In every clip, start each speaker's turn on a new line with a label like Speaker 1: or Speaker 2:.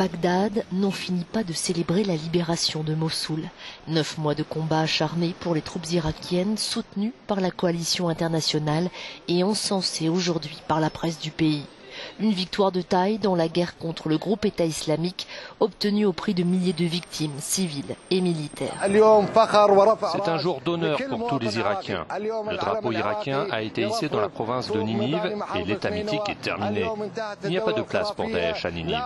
Speaker 1: Bagdad n'en finit pas de célébrer la libération de Mossoul. 9 mois de combats acharnés pour les troupes irakiennes soutenues par la coalition internationale et encensées aujourd'hui par la presse du pays. Une victoire de taille dans la guerre contre le groupe État islamique, obtenue au prix de milliers de victimes civiles et militaires.
Speaker 2: C'est un jour d'honneur pour tous les Irakiens. Le drapeau irakien a été hissé dans la province de Ninive et l'État mythique est terminé. Il n'y a pas de place pour Daesh à Ninive.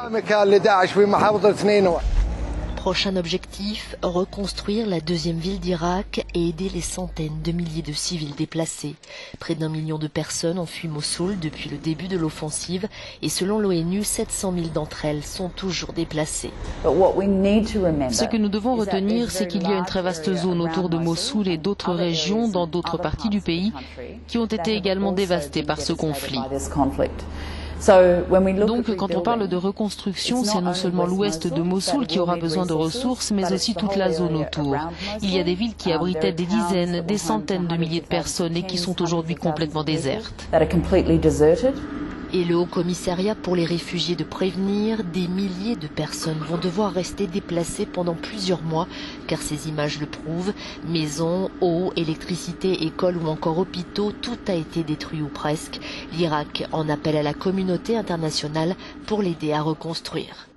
Speaker 1: Prochain objectif, reconstruire la deuxième ville d'Irak et aider les centaines de milliers de civils déplacés. Près d'1 million de personnes ont fui Mossoul depuis le début de l'offensive et selon l'ONU, 700 000 d'entre elles sont toujours déplacées.
Speaker 3: Ce que nous devons retenir, c'est qu'il y a une très vaste zone autour de Mossoul et d'autres régions dans d'autres parties du pays qui ont été également dévastées par ce conflit. Donc, quand on parle de reconstruction, c'est non seulement l'ouest de Mossoul qui aura besoin de ressources, mais aussi toute la zone autour. Il y a des villes qui abritaient des dizaines, des centaines de milliers de personnes et qui sont aujourd'hui complètement désertes.
Speaker 1: Et le Haut-Commissariat pour les réfugiés de prévenir, des milliers de personnes vont devoir rester déplacées pendant plusieurs mois, car ces images le prouvent. Maisons, eau, électricité, écoles ou encore hôpitaux, tout a été détruit ou presque. L'Irak en appelle à la communauté internationale pour l'aider à reconstruire.